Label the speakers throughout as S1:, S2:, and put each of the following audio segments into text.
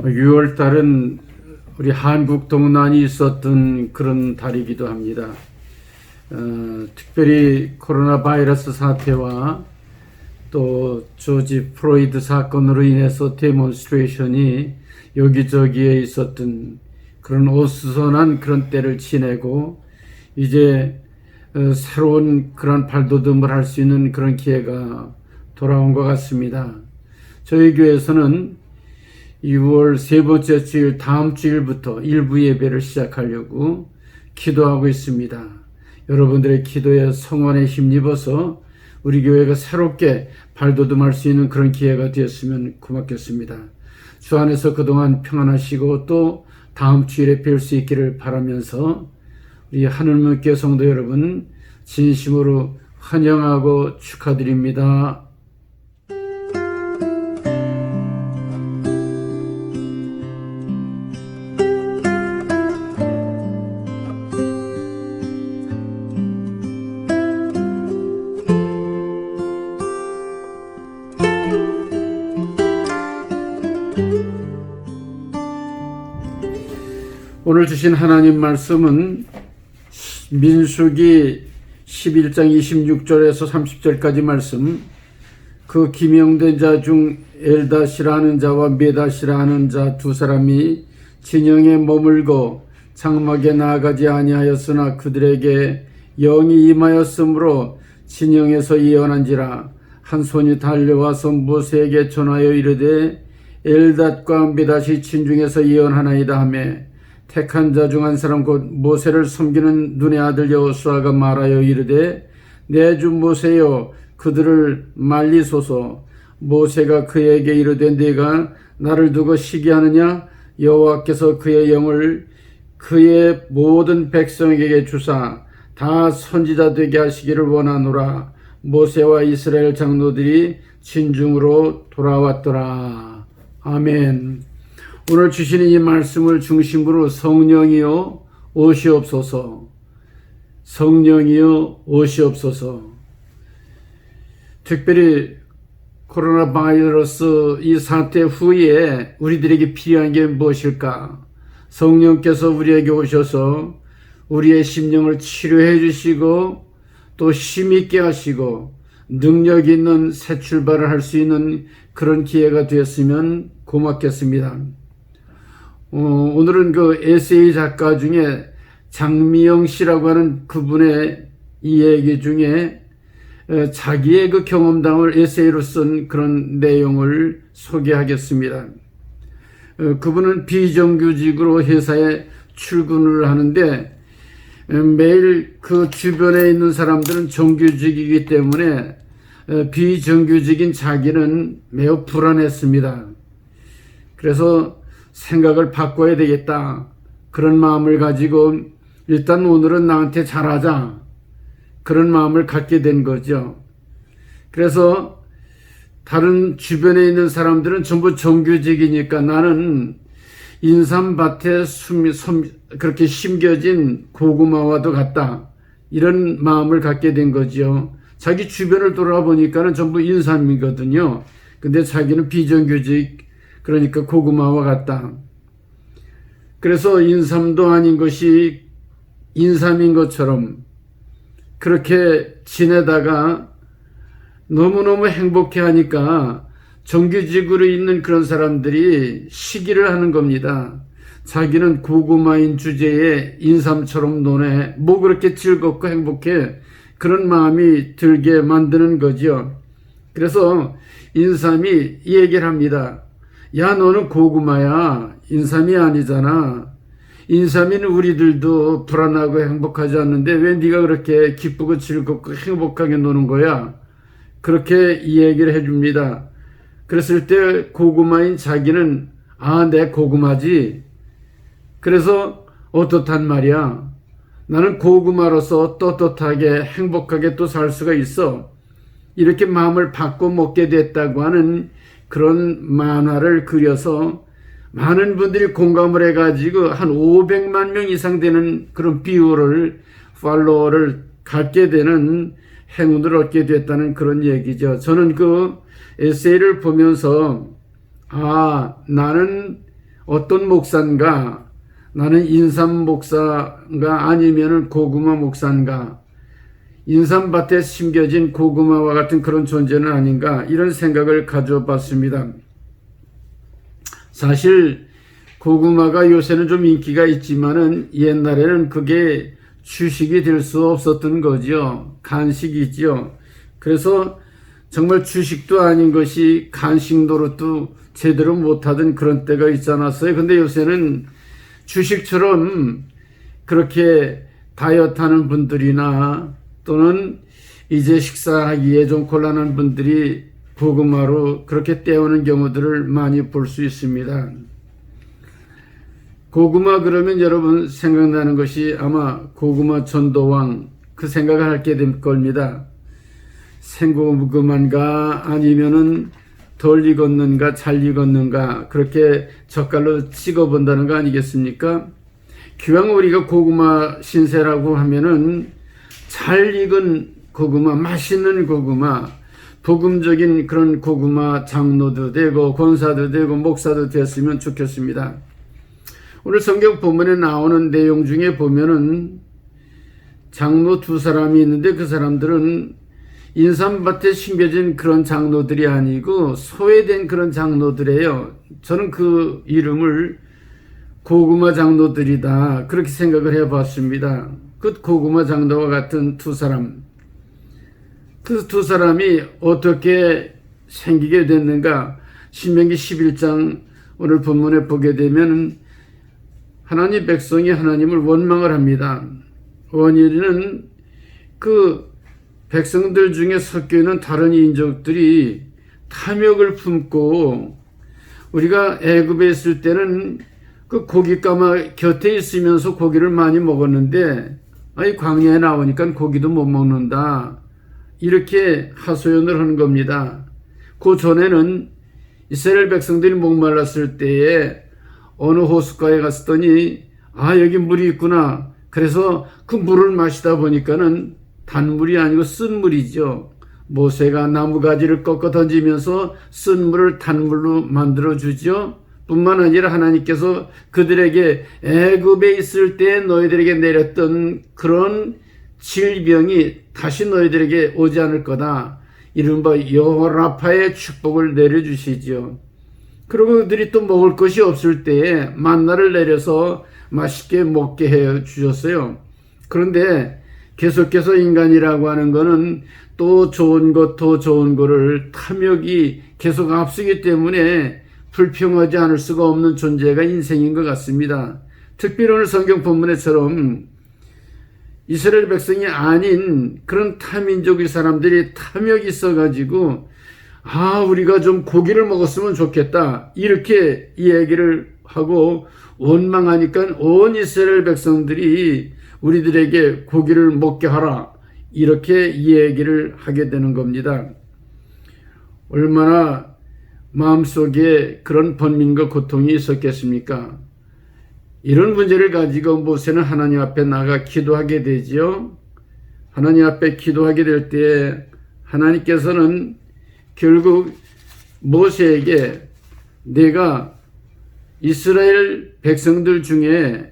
S1: 6월 달은 우리 한국 동란이 있었던 그런 달이기도 합니다. 특별히 코로나 바이러스 사태와 또 조지 플로이드 사건으로 인해서 데몬스트레이션이 여기저기에 있었던 그런 어수선한 그런 때를 지내고 이제 새로운 그런 발돋움을 할 수 있는 그런 기회가 돌아온 것 같습니다. 저희 교회에서는 6월 세 번째 주일 다음 주일부터 일부 예배를 시작하려고 기도하고 있습니다. 여러분들의 기도에 성원에 힘입어서 우리 교회가 새롭게 발돋움할 수 있는 그런 기회가 되었으면 고맙겠습니다. 주 안에서 그동안 평안하시고 또 다음 주일에 뵐 수 있기를 바라면서 우리 하늘문교 성도 여러분 진심으로 환영하고 축하드립니다. 오늘 주신 하나님 말씀은 민수기 11장 26절에서 30절까지 말씀. 그 기명된 자 중 엘닷이라는 자와 메닷이라는 자 두 사람이 진영에 머물고 장막에 나아가지 아니하였으나 그들에게 영이 임하였으므로 진영에서 예언한지라. 한 손이 달려와서 모세에게 전하여 이르되 엘닷과 메닷이 진중에서 예언하나이다 하며 택한 자 중 한 사람 곧 모세를 섬기는 눈의 아들 여호수아가 말하여 이르되 내 주 모세여 그들을 말리소서. 모세가 그에게 이르되 네가 나를 두고 시기하느냐. 여호와께서 그의 영을 그의 모든 백성에게 주사 다 선지자 되게 하시기를 원하노라. 모세와 이스라엘 장로들이 진중으로 돌아왔더라. 아멘. 오늘 주시는 이 말씀을 중심으로 성령이여 오시옵소서. 성령이여 오시옵소서. 특별히 코로나 바이러스 이 사태 후에 우리들에게 필요한 게 무엇일까? 성령께서 우리에게 오셔서 우리의 심령을 치료해 주시고 또 힘있게 하시고 능력 있는 새 출발을 할 수 있는 그런 기회가 되었으면 고맙겠습니다. 오늘은 그 에세이 작가 중에 장미영 씨라고 하는 그분의 이 얘기 중에 자기의 그 경험담을 에세이로 쓴 그런 내용을 소개하겠습니다. 그분은 비정규직으로 회사에 출근을 하는데 매일 그 주변에 있는 사람들은 정규직이기 때문에 비정규직인 자기는 매우 불안했습니다. 그래서 생각을 바꿔야 되겠다. 그런 마음을 가지고 일단 오늘은 나한테 잘하자. 그런 마음을 갖게 된 거죠. 그래서 다른 주변에 있는 사람들은 전부 정규직이니까 나는 인삼밭에 그렇게 심겨진 고구마와도 같다. 이런 마음을 갖게 된 거죠. 자기 주변을 돌아보니까는 전부 인삼이거든요. 근데 자기는 비정규직, 그러니까 고구마와 같다. 그래서 인삼도 아닌 것이 인삼인 것처럼 그렇게 지내다가 너무너무 행복해 하니까 정규직으로 있는 그런 사람들이 시기를 하는 겁니다. 자기는 고구마인 주제에 인삼처럼 노네. 뭐 그렇게 즐겁고 행복해. 그런 마음이 들게 만드는 거죠. 그래서 인삼이 이 얘기를 합니다. 야, 너는 고구마야. 인삼이 아니잖아. 인삼인 우리들도 불안하고 행복하지 않는데 왜 네가 그렇게 기쁘고 즐겁고 행복하게 노는 거야? 그렇게 이 얘기를 해줍니다. 그랬을 때 고구마인 자기는 내 고구마지. 그래서 어떻단 말이야. 나는 고구마로서 떳떳하게 행복하게 또 살 수가 있어. 이렇게 마음을 바꿔 먹게 됐다고 하는 그런 만화를 그려서 많은 분들이 공감을 해가지고 한 500만 명 이상 되는 그런 뷰어를, 팔로워를 갖게 되는 행운을 얻게 됐다는 그런 얘기죠. 저는 그 에세이를 보면서 나는 어떤 목사인가? 나는 인삼 목사인가? 아니면은 고구마 목사인가? 인삼밭에 심겨진 고구마와 같은 그런 존재는 아닌가? 이런 생각을 가져봤습니다. 사실 고구마가 요새는 좀 인기가 있지만은 옛날에는 그게 주식이 될 수 없었던 거죠. 간식이죠. 그래서 정말 주식도 아닌 것이 간식 노릇도 제대로 못하던 그런 때가 있지 않았어요. 근데 요새는 주식처럼 그렇게 다이어트 하는 분들이나 또는 이제 식사하기에 좀 곤란한 분들이 고구마로 그렇게 때우는 경우들을 많이 볼 수 있습니다. 고구마 그러면 여러분 생각나는 것이 아마 고구마 전도왕 그 생각을 하게 될 겁니다. 생고구마인가 아니면은 덜 익었는가 잘 익었는가 그렇게 젓갈로 찍어본다는 거 아니겠습니까? 기왕 우리가 고구마 신세라고 하면은 잘 익은 고구마, 맛있는 고구마, 복음적인 그런 고구마 장로도 되고 권사도 되고 목사도 됐으면 좋겠습니다. 오늘 성경 본문에 나오는 내용 중에 보면은 장로 두 사람이 있는데 그 사람들은 인삼밭에 심겨진 그런 장로들이 아니고 소외된 그런 장로들이에요. 저는 그 이름을 고구마 장로들이다 그렇게 생각을 해봤습니다. 그 고구마 장로와 같은 두 사람, 그 두 사람이 어떻게 생기게 됐는가? 신명기 11장 오늘 본문에 보게 되면 하나님 백성이 하나님을 원망을 합니다. 원인은 그 백성들 중에 섞여 있는 다른 인족들이 탐욕을 품고 우리가 애굽에 있을 때는 그 고깃가마 곁에 있으면서 고기를 많이 먹었는데 아니 광야에 나오니까 고기도 못 먹는다. 이렇게 하소연을 하는 겁니다. 그 전에는 이스라엘 백성들이 목말랐을 때에 어느 호숫가에 갔더니 아 여기 물이 있구나. 그래서 그 물을 마시다 보니까는 단물이 아니고 쓴 물이죠. 모세가 나무가지를 꺾어 던지면서 쓴 물을 단물로 만들어 주죠. 뿐만 아니라 하나님께서 그들에게 애굽에 있을 때 너희들에게 내렸던 그런 질병이 다시 너희들에게 오지 않을 거다. 이른바 여호와 라파의 축복을 내려주시죠. 그리고 그들이 또 먹을 것이 없을 때에 만나를 내려서 맛있게 먹게 해 주셨어요. 그런데 계속해서 인간이라고 하는 거는 또 좋은 것, 더 좋은 거를 탐욕이 계속 앞서기 때문에 불평하지 않을 수가 없는 존재가 인생인 것 같습니다. 특별히 오늘 성경 본문에처럼 이스라엘 백성이 아닌 그런 타민족의 사람들이 탐욕이 있어가지고 아 우리가 좀 고기를 먹었으면 좋겠다 이렇게 이야기를 하고 원망하니까 온 이스라엘 백성들이 우리들에게 고기를 먹게 하라 이렇게 이야기를 하게 되는 겁니다. 얼마나 마음속에 그런 번민과 고통이 있었겠습니까? 이런 문제를 가지고 모세는 하나님 앞에 나가 기도하게 되지요. 하나님 앞에 기도하게 될 때 하나님께서는 결국 모세에게 내가 이스라엘 백성들 중에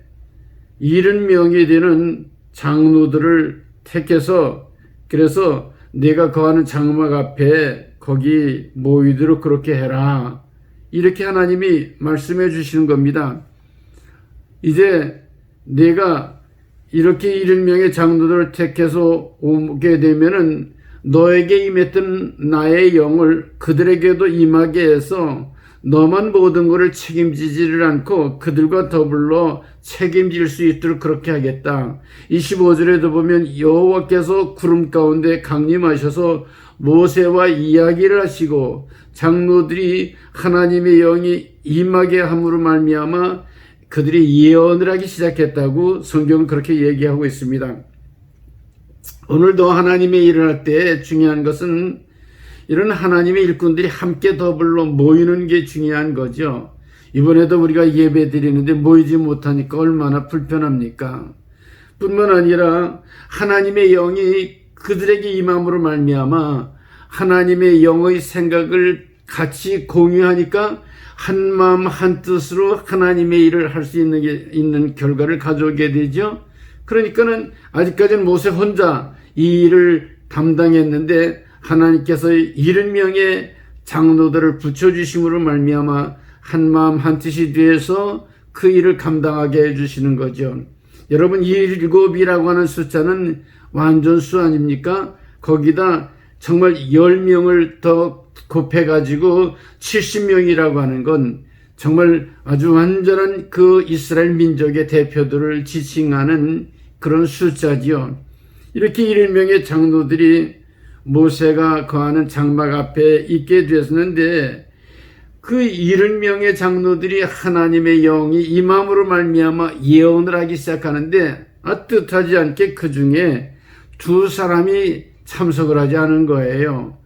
S1: 70명이 되는 장로들을 택해서 그래서 내가 거하는 장막 앞에 거기 모이도록 그렇게 해라. 이렇게 하나님이 말씀해 주시는 겁니다. 이제 내가 이렇게 70명의 장로들을 택해서 오게 되면은 너에게 임했던 나의 영을 그들에게도 임하게 해서 너만 모든 것을 책임지지를 않고 그들과 더불어 책임질 수 있도록 그렇게 하겠다. 25절에도 보면 여호와께서 구름 가운데 강림하셔서 모세와 이야기를 하시고 장로들이 하나님의 영이 임하게 함으로 말미암아 그들이 예언을 하기 시작했다고 성경은 그렇게 얘기하고 있습니다. 오늘도 하나님의 일을 할 때 중요한 것은 이런 하나님의 일꾼들이 함께 더불어 모이는 게 중요한 거죠. 이번에도 우리가 예배 드리는데 모이지 못하니까 얼마나 불편합니까? 뿐만 아니라 하나님의 영이 그들에게 임함으로 말미암아 하나님의 영의 생각을 같이 공유하니까 한마음 한뜻으로 하나님의 일을 할 수 있는 결과를 가져오게 되죠. 그러니까는 아직까지는 모세 혼자 이 일을 담당했는데 하나님께서 70명의 장로들을 붙여주심으로 말미암아 한마음 한뜻이 되어서 그 일을 감당하게 해주시는 거죠. 여러분, 7이라고 하는 숫자는 완전수 아닙니까? 거기다 정말 10명을 더 곱해가지고 70명이라고 하는 건 정말 아주 완전한 그 이스라엘 민족의 대표들을 지칭하는 그런 숫자지요. 이렇게 7명의 장로들이 모세가 거하는 장막 앞에 있게 되었는데 그 70명의 장로들이 하나님의 영이 임함으로 말미암아 예언을 하기 시작하는데 뜻하지 않게 그 중에 2사람이 참석을 하지 않은 거예요.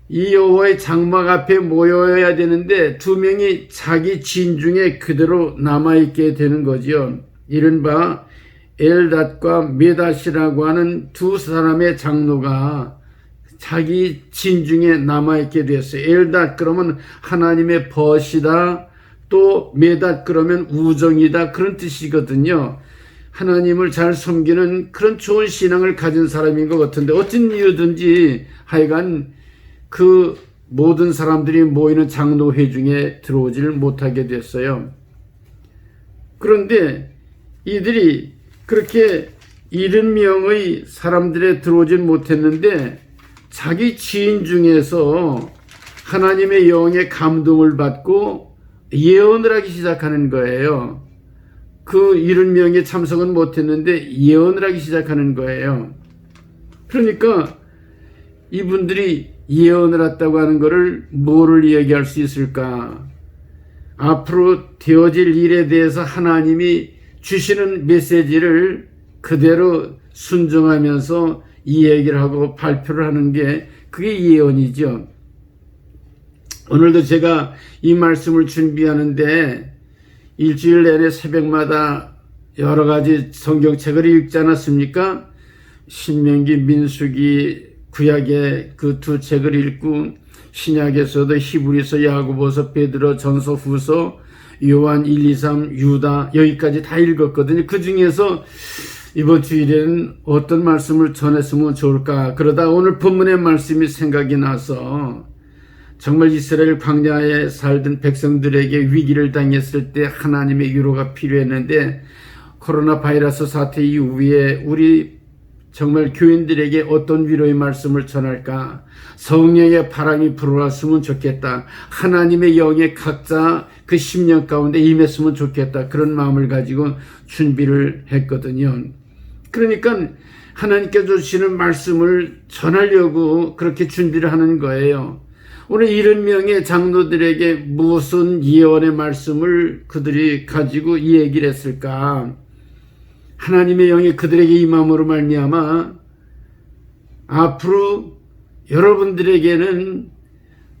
S1: 이 여호와의 장막 앞에 모여야 되는데 2명이 자기 진 중에 그대로 남아있게 되는 거지요. 이른바 엘닷과 메닷이라고 하는 2사람의 장로가 자기 진 중에 남아있게 됐어요. 엘닷 그러면 하나님의 벗이다, 또 메닷 그러면 우정이다, 그런 뜻이거든요. 하나님을 잘 섬기는 그런 좋은 신앙을 가진 사람인 것 같은데 어떤 이유든지 하여간 그 모든 사람들이 모이는 장로회 중에 들어오지를 못하게 됐어요. 그런데 이들이 그렇게 70명의 사람들에 들어오질 못했는데 자기 지인 중에서 하나님의 영의 감동을 받고 예언을 하기 시작하는 거예요. 그 70명이 참석은 못했는데 예언을 하기 시작하는 거예요. 그러니까 이분들이 예언을 했다고 하는 것을 뭐를 이야기할 수 있을까? 앞으로 되어질 일에 대해서 하나님이 주시는 메시지를 그대로 순종하면서 이 얘기를 하고 발표를 하는 게 그게 예언이죠. 오늘도 제가 이 말씀을 준비하는데 일주일 내내 새벽마다 여러 가지 성경책을 읽지 않았습니까? 신명기, 민수기, 구약의 그 2책을 읽고 신약에서도 히브리서, 야고보서, 베드로, 전서, 후서, 요한 1, 2, 3, 유다 여기까지 다 읽었거든요. 그 중에서 이번 주일에는 어떤 말씀을 전했으면 좋을까 그러다 오늘 본문의 말씀이 생각이 나서 정말 이스라엘 광야에 살던 백성들에게 위기를 당했을 때 하나님의 위로가 필요했는데 코로나 바이러스 사태 이후에 우리 정말 교인들에게 어떤 위로의 말씀을 전할까? 성령의 바람이 불어왔으면 좋겠다. 하나님의 영에 각자 그 심령 가운데 임했으면 좋겠다. 그런 마음을 가지고 준비를 했거든요. 그러니까 하나님께서 주시는 말씀을 전하려고 그렇게 준비를 하는 거예요. 오늘 70명의 장로들에게 무슨 예언의 말씀을 그들이 가지고 이 얘기를 했을까? 하나님의 영이 그들에게 임함으로 말미암아 앞으로 여러분들에게는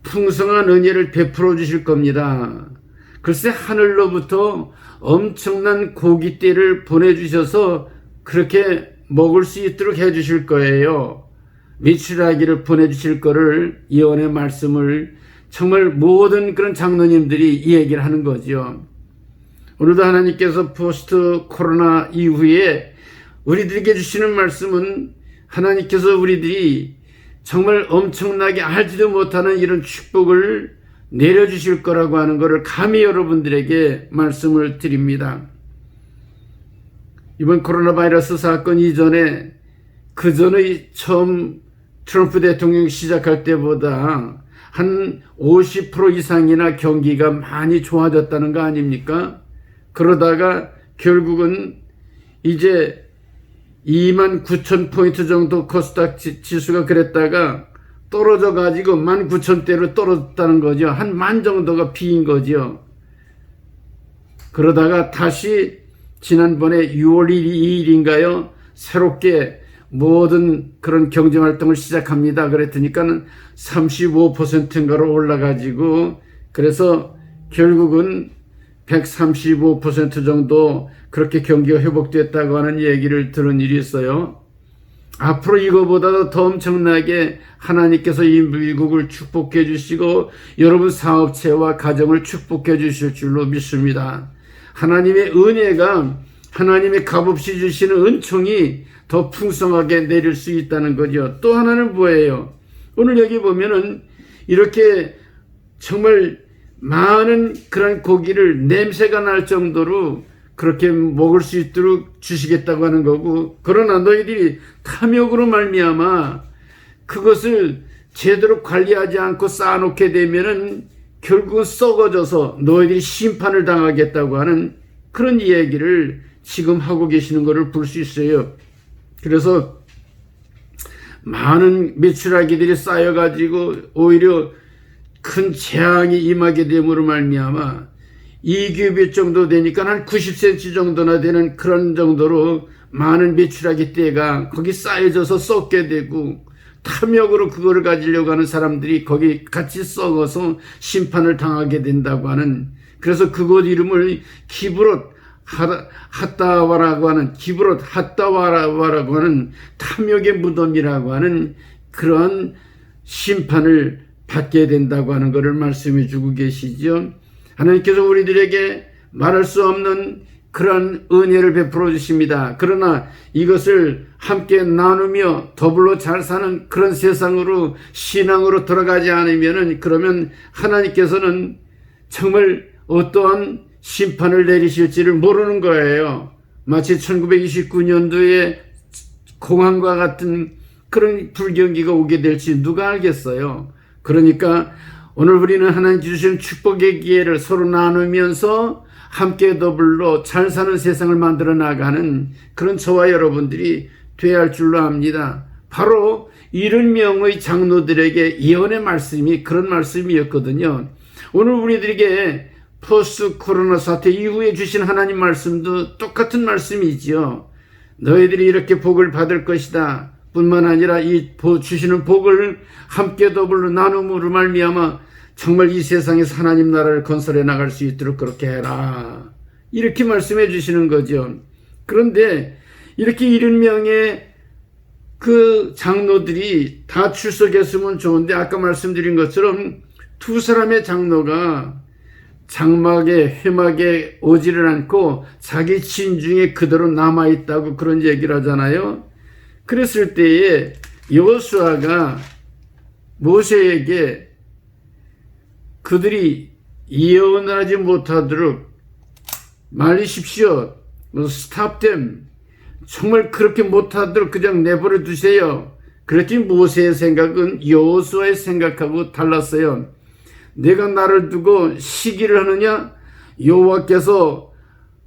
S1: 풍성한 은혜를 베풀어 주실 겁니다. 글쎄 하늘로부터 엄청난 고깃대를 보내주셔서 그렇게 먹을 수 있도록 해주실 거예요. 메추라기를 보내주실 거를 예언의 말씀을 정말 모든 그런 장로님들이 이 얘기를 하는 거죠. 오늘도 하나님께서 포스트 코로나 이후에 우리들에게 주시는 말씀은 하나님께서 우리들이 정말 엄청나게 알지도 못하는 이런 축복을 내려주실 거라고 하는 것을 감히 여러분들에게 말씀을 드립니다. 이번 코로나 바이러스 사건 이전에 그 전의 처음 트럼프 대통령이 시작할 때보다 한 50% 이상이나 경기가 많이 좋아졌다는 거 아닙니까? 그러다가 결국은 이제 29,000포인트 정도 코스닥 지수가 그랬다가 떨어져 가지고 19,000대로 떨어졌다는 거죠. 한 10,000 정도가 비인 거죠. 그러다가 다시 지난번에 6월 2일인가요? 새롭게 모든 그런 경제활동을 시작합니다. 그랬더니까는 35%인가로 올라가지고 그래서 결국은 135% 정도 그렇게 경기가 회복됐다고 하는 얘기를 들은 일이 있어요. 앞으로 이거보다도 더 엄청나게 하나님께서 이 미국을 축복해 주시고 여러분 사업체와 가정을 축복해 주실 줄로 믿습니다. 하나님의 은혜가 하나님의 값없이 주시는 은총이 더 풍성하게 내릴 수 있다는 거죠. 또 하나는 뭐예요? 오늘 여기 보면은 이렇게 정말 많은 그런 고기를 냄새가 날 정도로 그렇게 먹을 수 있도록 주시겠다고 하는 거고, 그러나 너희들이 탐욕으로 말미암아 그것을 제대로 관리하지 않고 쌓아놓게 되면은 결국은 썩어져서 너희들이 심판을 당하겠다고 하는 그런 이야기를 지금 하고 계시는 것을 볼 수 있어요. 그래서 많은 메추라기들이 쌓여가지고 오히려 큰 재앙이 임하게 됨으로 말미암아 2규빗 정도 되니까 한 90cm 정도나 되는 그런 정도로 많은 메추라기 떼가 거기 쌓여져서 썩게 되고, 탐욕으로 그거를 가지려고 하는 사람들이 거기 같이 썩어서 심판을 당하게 된다고 하는, 그래서 그곳 이름을 기브롯 핫다와라고 하는, 기브롯 핫다와라고 하는 탐욕의 무덤이라고 하는 그런 심판을 받게 된다고 하는 것을 말씀해 주고 계시죠. 하나님께서 우리들에게 말할 수 없는 그런 은혜를 베풀어 주십니다. 그러나 이것을 함께 나누며 더불어 잘 사는 그런 세상으로, 신앙으로 돌아가지 않으면은, 그러면 하나님께서는 정말 어떠한 심판을 내리실지를 모르는 거예요. 마치 1929년도에 공황과 같은 그런 불경기가 오게 될지 누가 알겠어요. 그러니까 오늘 우리는 하나님 주신 축복의 기회를 서로 나누면서 함께 더불어 잘 사는 세상을 만들어 나가는 그런 저와 여러분들이 되어야 할 줄로 압니다. 바로 70명의 장로들에게 예언의 말씀이 그런 말씀이었거든요. 오늘 우리들에게 포스트 코로나 사태 이후에 주신 하나님 말씀도 똑같은 말씀이지요. 너희들이 이렇게 복을 받을 것이다 뿐만 아니라 이 주시는 복을 함께 더불어 나눔으로 말미암아 정말 이 세상에서 하나님 나라를 건설해 나갈 수 있도록 그렇게 해라, 이렇게 말씀해 주시는 거죠. 그런데 이렇게 70명의 그 장로들이 다 출석했으면 좋은데, 아까 말씀드린 것처럼 두 사람의 장로가 장막에 회막에 오지를 않고 자기 진중에 그대로 남아있다고 그런 얘기를 하잖아요. 그랬을 때에 여호수아가 모세에게 그들이 예언하지 못하도록 말리십시오, stop them, 정말 그렇게 못하도록 그냥 내버려 두세요. 그랬더니 모세의 생각은 여호수아의 생각하고 달랐어요. 내가 나를 두고 시기를 하느냐? 여호와께서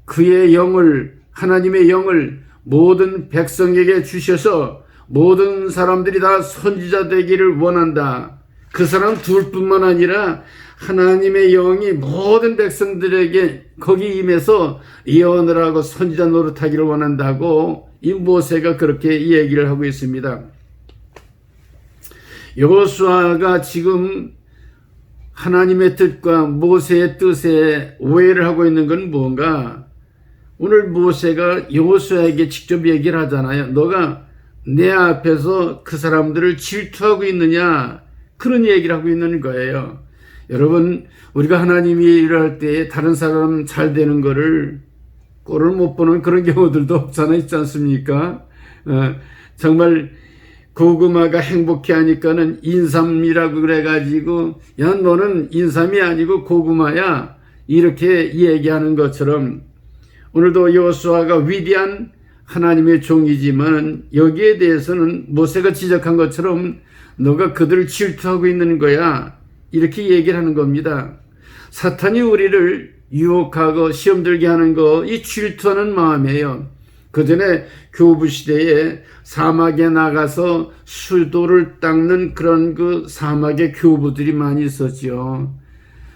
S1: 그의 영을, 하나님의 영을 모든 백성에게 주셔서 모든 사람들이 다 선지자 되기를 원한다. 그 사람 둘뿐만 아니라 하나님의 영이 모든 백성들에게 거기 임해서 예언을 하고 선지자 노릇하기를 원한다고 이 모세가 그렇게 얘기를 하고 있습니다. 여호수아가 지금 하나님의 뜻과 모세의 뜻에 오해를 하고 있는 건 뭔가? 오늘 모세가 여호수아에게 직접 얘기를 하잖아요. 너가 내 앞에서 그 사람들을 질투하고 있느냐, 그런 얘기를 하고 있는 거예요. 여러분, 우리가 하나님이 일을 할 때에 다른 사람 잘 되는 거를 꼴을 못 보는 그런 경우들도 없잖아, 있지 않습니까? 정말 고구마가 행복해 하니까는 인삼이라고 그래가지고, 야, 너는 인삼이 아니고 고구마야, 이렇게 얘기하는 것처럼 오늘도 여호수아가 위대한 하나님의 종이지만 여기에 대해서는 모세가 지적한 것처럼 너가 그들을 질투하고 있는 거야, 이렇게 얘기를 하는 겁니다. 사탄이 우리를 유혹하고 시험 들게 하는 거, 이 질투하는 마음이에요. 그 전에 교부 시대에 사막에 나가서 수도를 닦는 그런 그 사막의 교부들이 많이 있었죠.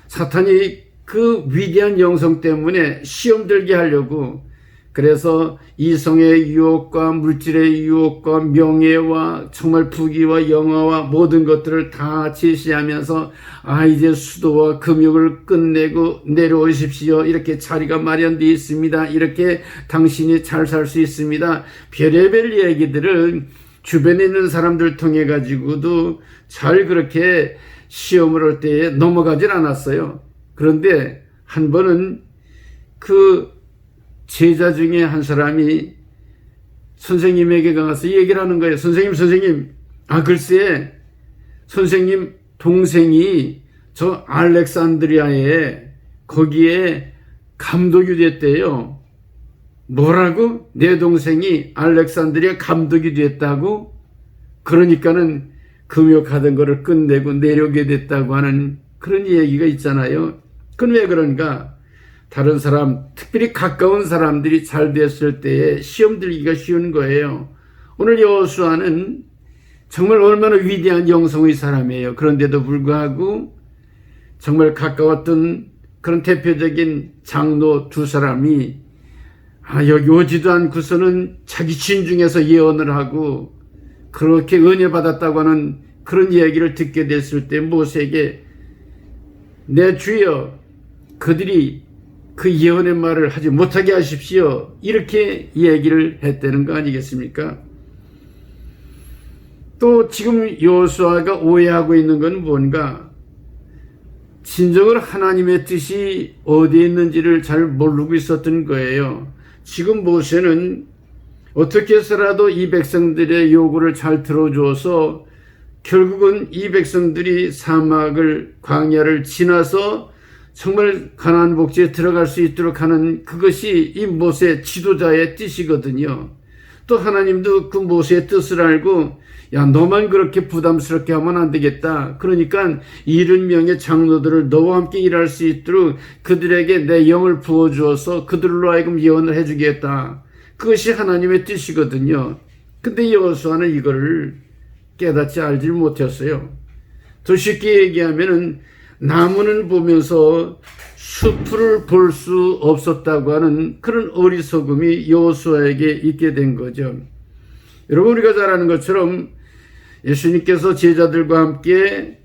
S1: 사탄이 그 위대한 영성 때문에 시험 들게 하려고, 그래서 이성의 유혹과 물질의 유혹과 명예와 정말 부귀와 영화와 모든 것들을 다 제시하면서, 아, 이제 수도와 금욕을 끝내고 내려오십시오, 이렇게 자리가 마련되어 있습니다, 이렇게 당신이 잘 살 수 있습니다, 별의별 얘기들을 주변에 있는 사람들 통해 가지고도 잘 그렇게 시험을 할 때에 넘어가질 않았어요. 그런데 한 번은 그 제자 중에 한 사람이 선생님에게 가서 얘기를 하는 거예요. 선생님, 글쎄, 선생님 동생이 저 알렉산드리아에 거기에 감독이 됐대요. 뭐라고? 내 동생이 알렉산드리아 감독이 됐다고? 그러니까는 금욕하던 거를 끝내고 내려오게 됐다고 하는 그런 얘기가 있잖아요. 그건 왜 그런가? 다른 사람, 특별히 가까운 사람들이 잘 됐을 때에 시험 들기가 쉬운 거예요. 오늘 여호수아는 정말 얼마나 위대한 영성의 사람이에요. 그런데도 불구하고 정말 가까웠던 그런 대표적인 장로 두 사람이 여기 오지도 않고서는 자기 진중에서 예언을 하고 그렇게 은혜 받았다고 하는 그런 이야기를 듣게 됐을 때 모세에게 내 주여 그들이 그 예언의 말을 하지 못하게 하십시오. 이렇게 얘기를 했다는 거 아니겠습니까? 또 지금 여호수아가 오해하고 있는 건 뭔가? 진정으로 하나님의 뜻이 어디에 있는지를 잘 모르고 있었던 거예요. 지금 모세는 어떻게 해서라도 이 백성들의 요구를 잘 들어줘서 결국은 이 백성들이 사막을 광야를 지나서 정말 가나안 복지에 들어갈 수 있도록 하는 그것이 이 모세 지도자의 뜻이거든요. 또 하나님도 그 모세의 뜻을 알고 야 너만 그렇게 부담스럽게 하면 안 되겠다. 그러니까 70명의 장로들을 너와 함께 일할 수 있도록 그들에게 내 영을 부어주어서 그들로 하여금 예언을 해주겠다. 그것이 하나님의 뜻이거든요. 근데 여호수아는 이거를 깨닫지 알지 못했어요. 더 쉽게 얘기하면은 나무는 보면서 숲을 볼 수 없었다고 하는 그런 어리석음이 여호수아에게 있게 된 거죠. 여러분 우리가 잘 아는 것처럼 예수님께서 제자들과 함께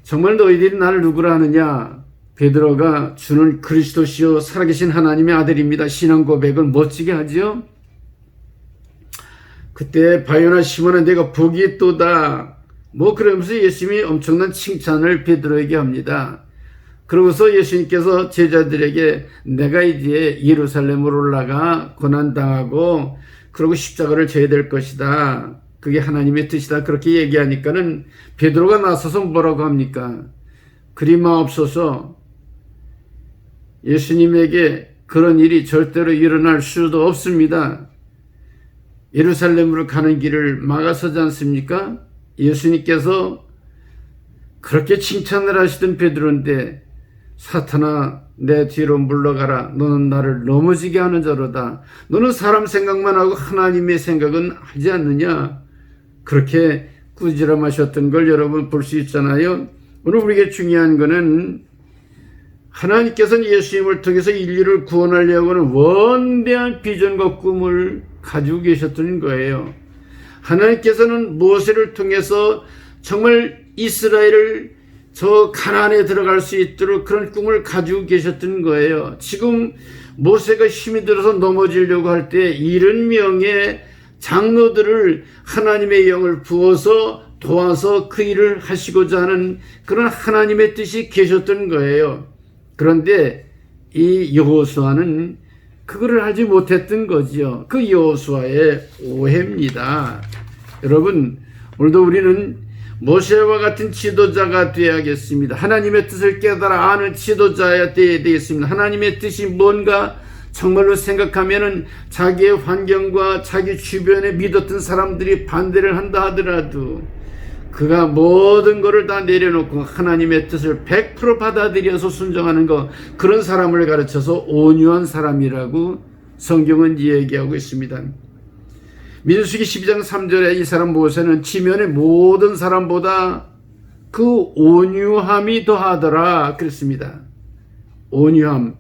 S1: 정말 너희들이 나를 누구라 하느냐? 베드로가 주는 그리스도시요 살아계신 하나님의 아들입니다. 신앙 고백을 멋지게 하죠. 그때 바요나 시몬아 내가 복이 있도다. 그러면서 예수님이 엄청난 칭찬을 베드로에게 합니다. 그러고서 예수님께서 제자들에게 내가 이제 예루살렘으로 올라가 고난당하고 그리고 십자가를 져야 될 것이다. 그게 하나님의 뜻이다. 그렇게 얘기하니까는 베드로가 나서서 뭐라고 합니까? 그리 마옵소서. 예수님에게 그런 일이 절대로 일어날 수도 없습니다. 예루살렘으로 가는 길을 막아서지 않습니까? 예수님께서 그렇게 칭찬을 하시던 베드로인데 사탄아 내 뒤로 물러가라. 너는 나를 넘어지게 하는 자로다. 너는 사람 생각만 하고 하나님의 생각은 하지 않느냐. 그렇게 꾸지람하셨던 걸 여러분 볼 수 있잖아요. 오늘 우리에게 중요한 거는 하나님께서는 예수님을 통해서 인류를 구원하려고 하는 원대한 비전과 꿈을 가지고 계셨던 거예요. 하나님께서는 모세를 통해서 정말 이스라엘을 저 가나안에 들어갈 수 있도록 그런 꿈을 가지고 계셨던 거예요. 지금 모세가 힘이 들어서 넘어지려고 할 때 70명의 장로들을 하나님의 영을 부어서 도와서 그 일을 하시고자 하는 그런 하나님의 뜻이 계셨던 거예요. 그런데 이 여호수아는 그거를 하지 못했던 거지요. 그 여호수아의 오해입니다. 여러분, 오늘도 우리는 모세와 같은 지도자가 되어야겠습니다. 하나님의 뜻을 깨달아 아는 지도자야 되어야 되겠습니다. 하나님의 뜻이 뭔가 정말로 생각하면은 자기의 환경과 자기 주변에 믿었던 사람들이 반대를 한다 하더라도 그가 모든 것을 다 내려놓고 하나님의 뜻을 100% 받아들여서 순종하는 것, 그런 사람을 가르쳐서 온유한 사람이라고 성경은 얘기하고 있습니다. 민수기 12장 3절에 이 사람 모세는 지면의 모든 사람보다 그 온유함이 더하더라 그랬습니다. 온유함,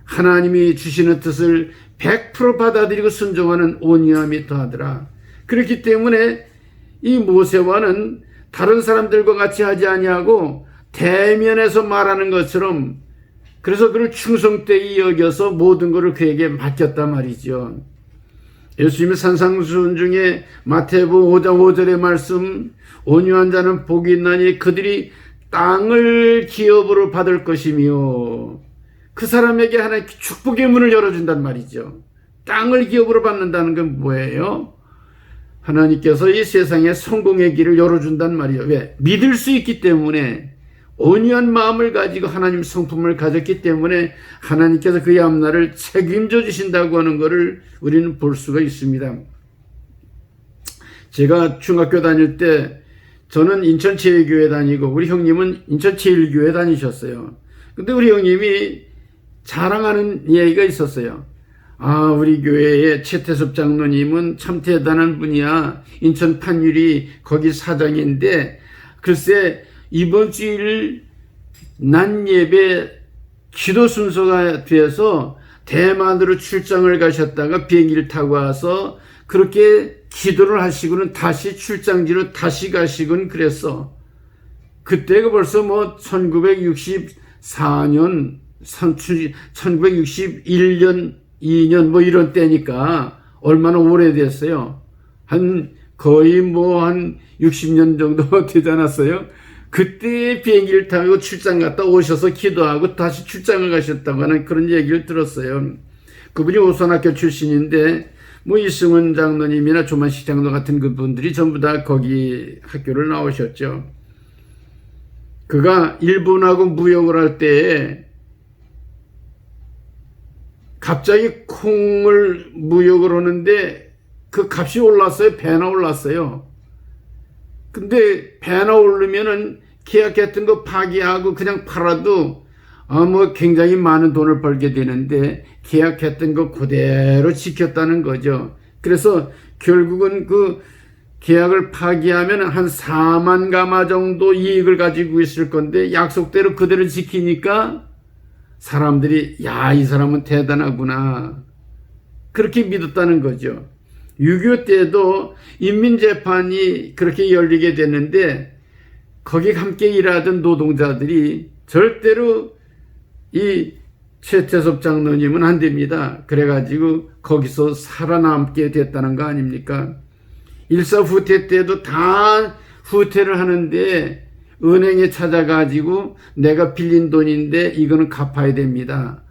S1: 하나님이 주시는 뜻을 100% 받아들이고 순종하는 온유함이 더하더라. 그렇기 때문에 이 모세와는 다른 사람들과 같이 하지 아니하고 대면에서 말하는 것처럼, 그래서 그를 충성되이 여겨서 모든 것을 그에게 맡겼단 말이죠. 예수님의 산상수훈 중에 마태복음 5장 5절의 말씀, 온유한 자는 복이 있나니 그들이 땅을 기업으로 받을 것이며, 그 사람에게 하나님 축복의 문을 열어준단 말이죠. 땅을 기업으로 받는다는 건 뭐예요? 하나님께서 이 세상에 성공의 길을 열어준단 말이에요. 왜? 믿을 수 있기 때문에, 온유한 마음을 가지고 하나님 성품을 가졌기 때문에 하나님께서 그의 앞날을 책임져 주신다고 하는 것을 우리는 볼 수가 있습니다. 제가 중학교 다닐 때 저는 인천제일교회 다니고 우리 형님은 인천제일교회 다니셨어요. 근데 우리 형님이 자랑하는 얘기가 있었어요. 아, 우리 교회의 최태섭 장로님은 참 대단한 분이야. 인천 판율이 거기 사장인데, 글쎄 이번 주일 낮 예배 기도 순서가 돼서 대만으로 출장을 가셨다가 비행기를 타고 와서 그렇게 기도를 하시고는 다시 출장지로 다시 가시곤 그랬어. 그때가 벌써 뭐 1964년, 1961년, 2년 뭐 이런 때니까 얼마나 오래됐어요. 거의 한 60년 정도 되지 않았어요? 그때 비행기를 타고 출장 갔다 오셔서 기도하고 다시 출장을 가셨다고 하는 그런 얘기를 들었어요. 그분이 오선학교 출신인데 뭐 이승훈 장로님이나 조만식 장로 같은 그분들이 전부 다 거기 학교를 나오셨죠. 그가 일본하고 무역을 할 때에 갑자기 콩을 무역을 하는데 그 값이 올랐어요. 배나 올랐어요. 근데 배나 오르면은 계약했던 거 파기하고 그냥 팔아도 뭐 굉장히 많은 돈을 벌게 되는데 계약했던 거 그대로 지켰다는 거죠. 그래서 결국은 그 계약을 파기하면 한 4만 가마 정도 이익을 가지고 있을 건데 약속대로 그대로 지키니까 사람들이 야, 이 사람은 대단하구나 그렇게 믿었다는 거죠. 6.25 때도 인민재판이 그렇게 열리게 됐는데 거기 함께 일하던 노동자들이 절대로 이 최태섭 장로님은 안 됩니다. 그래가지고 거기서 살아남게 됐다는 거 아닙니까? 일사후퇴 때도 다 후퇴를 하는데 은행에 찾아가지고 내가 빌린 돈인데 이거는 갚아야 됩니다.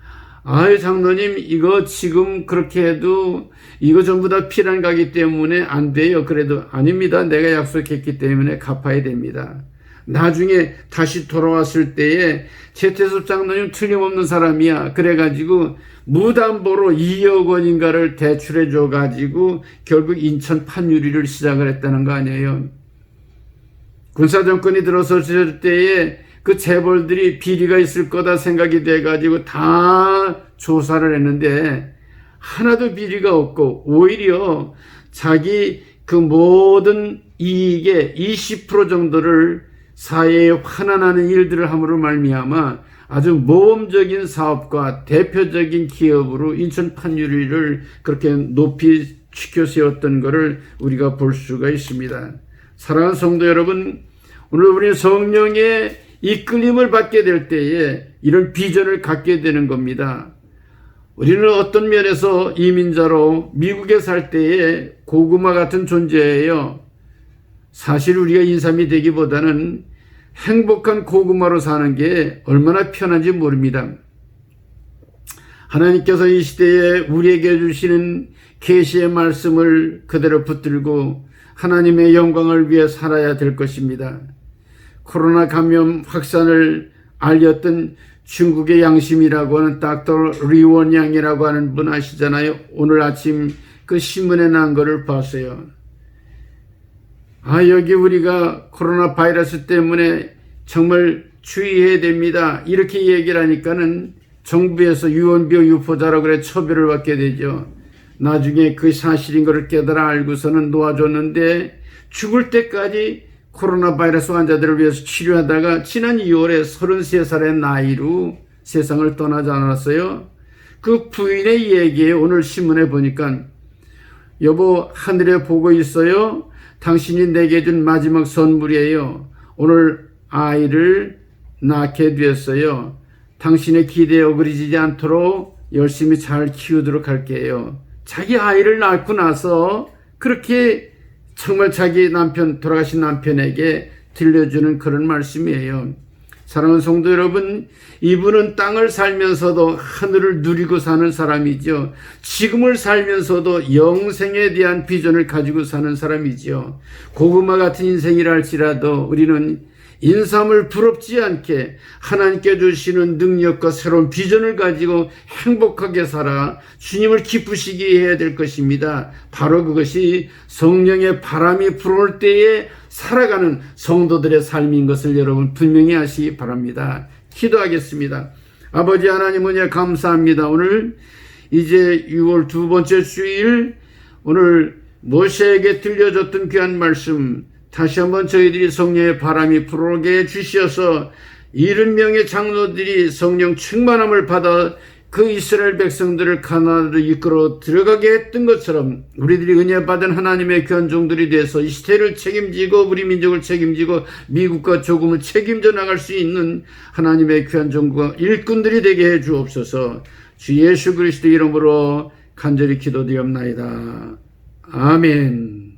S1: 아유, 장로님 이거 지금 그렇게 해도 이거 전부 다 피난 가기 때문에 안 돼요. 그래도 아닙니다. 내가 약속했기 때문에 갚아야 됩니다. 나중에 다시 돌아왔을 때에 최태섭 장로님 틀림없는 사람이야. 그래가지고 무담보로 2억 원인가를 대출해 줘가지고 결국 인천 판유리를 시작을 했다는 거 아니에요. 군사정권이 들어섰을 때에 그 재벌들이 비리가 있을 거다 생각이 돼가지고 다 조사를 했는데 하나도 비리가 없고 오히려 자기 그 모든 이익의 20% 정도를 사회에 환원하는 일들을 함으로 말미암아 아주 모험적인 사업과 대표적인 기업으로 인천 판유리를 그렇게 높이 치켜 세웠던 것을 우리가 볼 수가 있습니다. 사랑하는 성도 여러분, 오늘 우리는 성령의 이끌림을 받게 될 때에 이런 비전을 갖게 되는 겁니다. 우리는 어떤 면에서 이민자로 미국에 살 때에 고구마 같은 존재예요. 사실 우리가 인삼이 되기보다는 행복한 고구마로 사는 게 얼마나 편한지 모릅니다. 하나님께서 이 시대에 우리에게 주시는 계시의 말씀을 그대로 붙들고 하나님의 영광을 위해 살아야 될 것입니다. 코로나 감염 확산을 알렸던 중국의 양심이라고 하는 닥터 리원 양이라고 하는 분 아시잖아요. 오늘 아침 그 신문에 난 거를 봤어요. 여기 우리가 코로나 바이러스 때문에 정말 주의해야 됩니다. 이렇게 얘기를 하니까는 정부에서 유언비어 유포자라고 그래 처벌을 받게 되죠. 나중에 그 사실인 것을 깨달아 알고서는 놓아줬는데 죽을 때까지 코로나 바이러스 환자들을 위해서 치료하다가 지난 2월에 33살의 나이로 세상을 떠나지 않았어요. 그 부인의 얘기에 오늘 신문에 보니까 여보 하늘에 보고 있어요. 당신이 내게 준 마지막 선물이에요. 오늘 아이를 낳게 되었어요. 당신의 기대에 어그러지지 않도록 열심히 잘 키우도록 할게요. 자기 아이를 낳고 나서 그렇게 정말 자기 남편, 돌아가신 남편에게 들려주는 그런 말씀이에요. 사랑하는 성도 여러분, 이분은 땅을 살면서도 하늘을 누리고 사는 사람이죠. 지금을 살면서도 영생에 대한 비전을 가지고 사는 사람이죠. 고구마 같은 인생이라 할지라도 우리는 인삼을 부럽지 않게 하나님께 주시는 능력과 새로운 비전을 가지고 행복하게 살아 주님을 기쁘시게 해야 될 것입니다. 바로 그것이 성령의 바람이 불어올 때에 살아가는 성도들의 삶인 것을 여러분 분명히 아시기 바랍니다. 기도하겠습니다. 아버지 하나님 은혜 감사합니다. 오늘 이제 6월 두 번째 주일, 오늘 모세에게 들려줬던 귀한 말씀 다시 한번 저희들이 성령의 바람이 불어오게 해주셔서 70명의 장로들이 성령 충만함을 받아 그 이스라엘 백성들을 가나안으로 이끌어 들어가게 했던 것처럼 우리들이 은혜 받은 하나님의 귀한 종들이 돼서 이 시대를 책임지고 우리 민족을 책임지고 미국과 조국을 책임져 나갈 수 있는 하나님의 귀한 종과 일꾼들이 되게 해 주옵소서. 주 예수 그리스도 이름으로 간절히 기도드리옵나이다. 아멘.